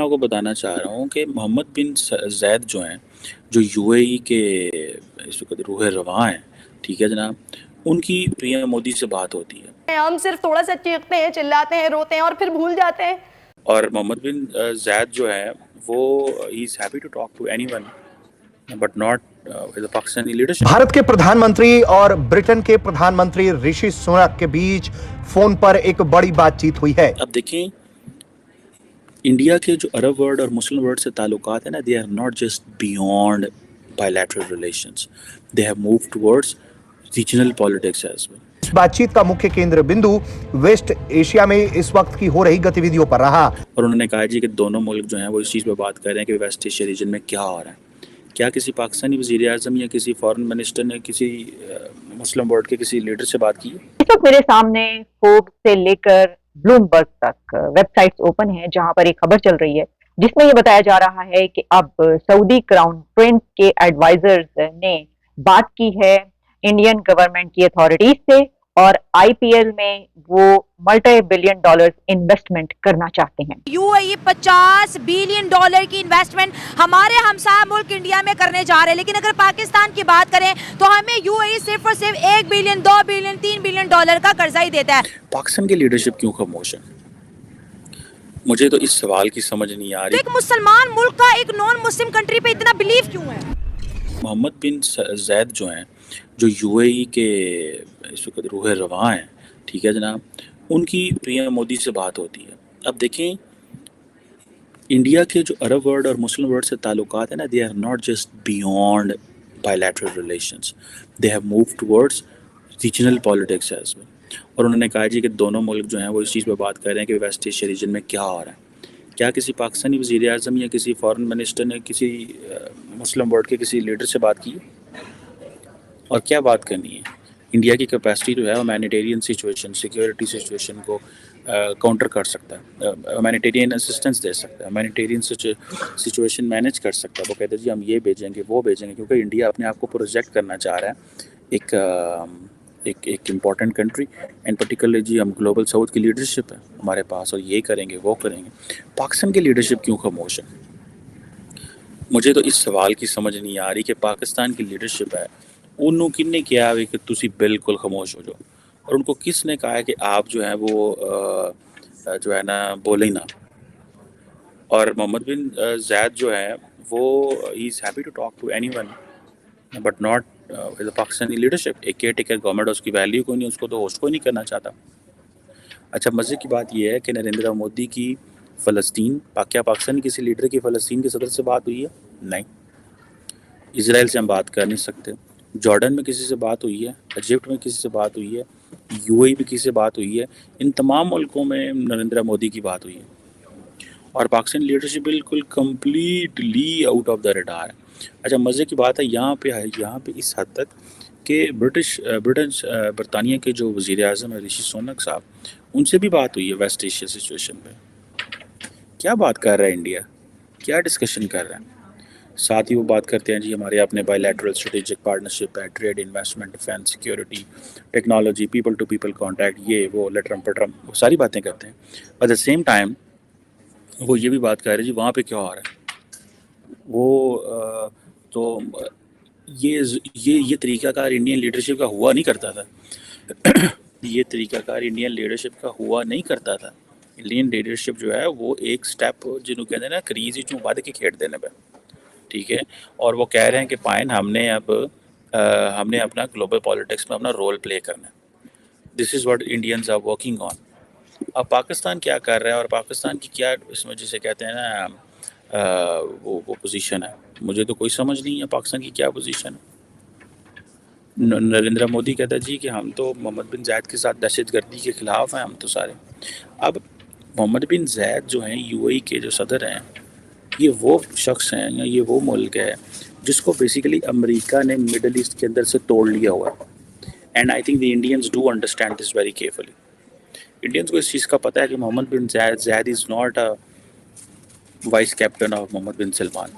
आपको बताना चाह रहा हूँ कि मोहम्मद बिन ज़ैद जो हैं, जो यूएई के इस वक़्त रूह रवां हैं, ठीक है जनाब, उनकी पीएम मोदी से बात होती है। हम सिर्फ थोड़ा सा चीखते हैं, चिल्लाते हैं, रोते हैं और फिर भूल जाते हैं। और मोहम्मद बिन ज़ैद जो है वो ही is happy to talk to anyone but not with the Pakistani leadership. Bharat के प्रधानमंत्री और ब्रिटेन के प्रधानमंत्री ऋषि सुनक के बीच फोन पर एक बड़ी बातचीत हुई है। अब देखें, इंडिया के जो अरब वर्ल्ड और मुस्लिम वर्ल्ड से ताल्लुकात है ना, they are not just beyond bilateral relations, they have moved towards regional politics as well. इस बातचीत का मुख्य केंद्र बिंदु वेस्ट एशिया में इस वक्त की हो रही गतिविधियों पर रहा। और उन्होंने कहा जी कि दोनों मुल्क जो हैं वो इस चीज़ पे बात कर रहे हैं कि वेस्ट एशिया रीजन में क्या हो रहा है। क्या किसी पाकिस्तानी वज़ीर आज़म या किसी फॉरेन मिनिस्टर ने किसी मुस्लिम वर्ल्ड के किसी लीडर से बात की है? इस वक्त मेरे सामने फोर्ब्स से लेकर ब्लूमबर्ग तक वेबसाइट्स ओपन है जहां पर एक खबर चल रही है जिसमें ये बताया जा रहा है कि अब सऊदी क्राउन प्रिंस के एडवाइजर्स ने बात की है इंडियन गवर्नमेंट की अथॉरिटीज से और आईपीएल में वो मल्टी बिलियन डॉलर्स इन्वेस्टमेंट करना चाहते हैं। यूएई 50 बिलियन डॉलर की इन्वेस्टमेंट हमारे हमसाया मुल्क इंडिया में करने जा रहे हैं, लेकिन अगर पाकिस्तान की बात करें तो हमें यूएई सिर्फ और सिर्फ 1 बिलियन 2 बिलियन 3 बिलियन डॉलर का कर्जा ही देता है। पाकिस्तान की लीडरशिप क्यों खामोश है? मुझे तो इस सवाल की समझ नहीं आ रही। एक मुसलमान मुल्क का एक नॉन मुस्लिम कंट्री पे इतना बिलीव क्यों है? मोहम्मद बिन ज़ैद जो हैं, जो यूएई के इस वक्त रूह रवां हैं, ठीक है जनाब, उनकी पीएम मोदी से बात होती है। अब देखें, इंडिया के जो अरब वर्ल्ड और मुस्लिम वर्ल्ड से ताल्लुकात है ना, they are not just beyond bilateral relations, they have moved towards regional politics as well. और उन्होंने कहा जी कि दोनों मुल्क जो हैं वो इस चीज़ पे बात कर रहे हैं कि वेस्ट एशिया रीजन में क्या हो रहा है। क्या किसी पाकिस्तानी वज़ीर आज़म या किसी फॉरेन मिनिस्टर ने किसी मुस्लिम वर्ल्ड के किसी लीडर से बात की है? और क्या बात करनी है? इंडिया की कैपेसिटी जो है ह्यूमैनिटेरियन सिचुएशन, सिक्योरिटी सिचुएशन को काउंटर कर सकता है, ह्यूमैनिटेरियन असिस्टेंस दे सकता है, ह्यूमैनिटेरियन सिचुएशन मैनेज कर सकता है। वो कहते हैं जी हम ये भेजेंगे वो भेजेंगे, क्योंकि इंडिया अपने आप को प्रोजेक्ट करना चाह रहा है एक इम्पॉर्टेंट कंट्री एंड पर्टिकुलरली जी हम ग्लोबल साउथ की लीडरशिप है हमारे पास और ये करेंगे वो करेंगे। पाकिस्तान की लीडरशिप क्यों खामोश है? मुझे तो इस सवाल की समझ नहीं आ रही कि पाकिस्तान की लीडरशिप है उन्होंने किन्ने किया है कि तुसी बिल्कुल खामोश हो जाओ, और उनको किसने कहा है कि आप जो है वो जो है ना बोले ही ना। और मोहम्मद बिन ज़ैद जो है वो ही is happy to talk to anyone but not with the Pakistani leadership. एक केयर टेकर गवर्नमेंट उसकी वैल्यू कोई नहीं, उसको तो होस्ट कोई नहीं करना चाहता। अच्छा, मज़े की बात यह है कि नरेंद्र मोदी की फ़लस्तीन क्या पाकिस्तानी किसी लीडर की फ़लस्तीन के सदर से बात हुई है? नहीं। इसराइल से हम बात कर नहीं सकते। जॉर्डन में किसी से बात हुई है? इजिप्ट में किसी से बात हुई है? यूएई में किसी से बात हुई है? इन तमाम मुल्कों में नरेंद्र मोदी की बात हुई है और पाकिस्तान लीडरशिप बिल्कुल completely out of the radar है। अच्छा, मज़े की बात है यहाँ पे इस हद तक कि बरतानिया के जो वज़ीर आज़म है ऋषि सुनक साहब, उनसे भी बात हुई है वेस्ट एशिया सिचुएशन पे। क्या बात कर रहा है इंडिया? क्या डिस्कशन कर रहा है? साथ ही वो बात करते हैं जी हमारे अपने बायलैटरल स्ट्रेटेजिक पार्टनरशिप है, trade, investment, defence, security, technology, people to people contact, ये वो लटरम पटरम वो सारी बातें करते हैं। एट द सेम टाइम वो ये भी बात कर रहे हैं जी वहाँ पे क्या हो रहा है। वो तो ये तरीक़ाकार इंडियन लीडरशिप का हुआ नहीं करता था ये तरीक़ाकार इंडियन लीडरशिप का हुआ नहीं करता था। इंडियन लीडरशिप जो है वो एक स्टेप जिन्होंने कहते हैं ना क्रीज चूँ वध के खेड देने पे, ठीक है। और वो कह रहे हैं कि पाइन हमने अपना ग्लोबल पॉलिटिक्स में अपना रोल प्ले करना है। This is what Indians are working on. अब पाकिस्तान क्या कर रहा है और पाकिस्तान की क्या इसमें जिसे कहते हैं ना वो पोजीशन है, मुझे तो कोई समझ नहीं है पाकिस्तान की क्या पोजीशन है। नरेंद्र मोदी कहता है जी कि हम तो मोहम्मद बिन ज़ैद के साथ दहशतगर्दी के ख़िलाफ़ हैं हम तो सारे। अब मोहम्मद बिन ज़ैद जो हैं यूएई के जो सदर हैं, ये वो शख्स हैं या ये वो मुल्क है जिसको बेसिकली अमेरिका ने मिडल ईस्ट के अंदर से तोड़ लिया हुआ है। And I think the Indians do understand this very carefully. Indians को इस चीज़ का पता है कि Mohammed bin Zayed is not a vice captain of Mohammed bin Salman.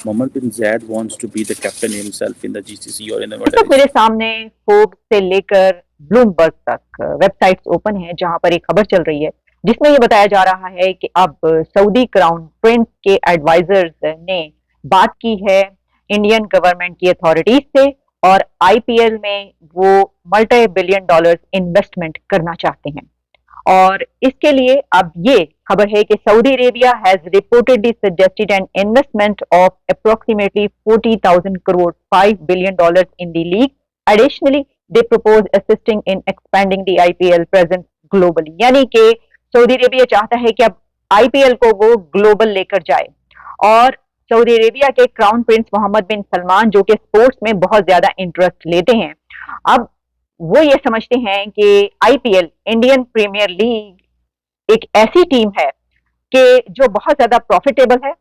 Mohammed bin Zayed wants to be the captain himself in the GCC और in the तो मेरे सामने फोर्ब्स से लेकर ब्लूमबर्ग तक वेबसाइट्स ओपन है जहां पर एक खबर चल रही है जिसमें ये बताया जा रहा है कि अब सऊदी क्राउन प्रिंस के एडवाइजर्स ने बात की है इंडियन गवर्नमेंट की अथॉरिटीज से और आईपीएल में वो मल्टी बिलियन डॉलर्स इन्वेस्टमेंट करना चाहते हैं। और इसके लिए अब ये खबर है कि Saudi Arabia has reportedly suggested an investment of approximately 40,000 crore $5 billion in the league. Additionally, they propose assisting in expanding the IPL presence globally. यानी कि सऊदी अरेबिया चाहता है कि अब आईपीएल को वो ग्लोबल लेकर जाए। और सऊदी अरेबिया के crown Prince Mohammad bin Salman जो कि स्पोर्ट्स में बहुत ज्यादा इंटरेस्ट लेते हैं, अब वो ये समझते हैं कि आईपीएल इंडियन प्रीमियर लीग एक ऐसी टीम है कि जो बहुत ज्यादा प्रॉफिटेबल है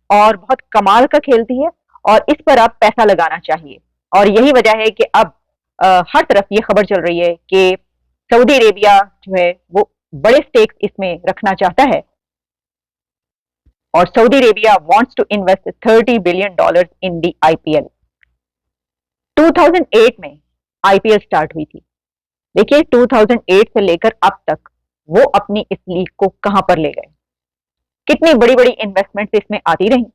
और बहुत कमाल का खेलती है और इस पर अब पैसा लगाना चाहिए। और यही वजह है कि अब हर तरफ ये खबर चल रही है कि सऊदी अरेबिया जो है वो बड़े स्टेक्स इसमें रखना चाहता है और Saudi Arabia wants to invest $30 billion in the IPL. 2008 में आईपीएल स्टार्ट हुई थी। देखिए 2008 से लेकर अब तक वो अपनी इस लीग को कहां पर ले गए, कितनी बड़ी बड़ी इन्वेस्टमेंट्स इसमें आती रही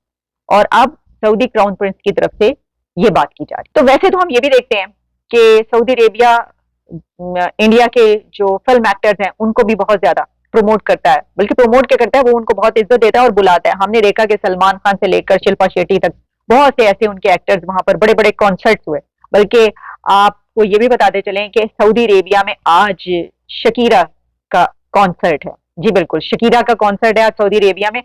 और अब सऊदी क्राउन प्रिंस की तरफ से ये बात की जा रही। तो वैसे तो हम ये भी देखते हैं कि सऊदी अरेबिया इंडिया के जो फिल्म एक्टर्स हैं उनको भी बहुत ज्यादा प्रमोट करता है, बल्कि प्रमोट क्या करता है, वो उनको बहुत इज्जत देता है और बुलाता है। हमने देखा कि सलमान खान से लेकर शिल्पा शेट्टी तक बहुत से ऐसे उनके एक्टर्स वहां पर बड़े बड़े कॉन्सर्ट्स हुए। बल्कि आपको ये भी बताते चलें कि सऊदी अरेबिया में आज शकीरा का कॉन्सर्ट है। जी बिल्कुल, शकीरा का कॉन्सर्ट है आज सऊदी अरेबिया में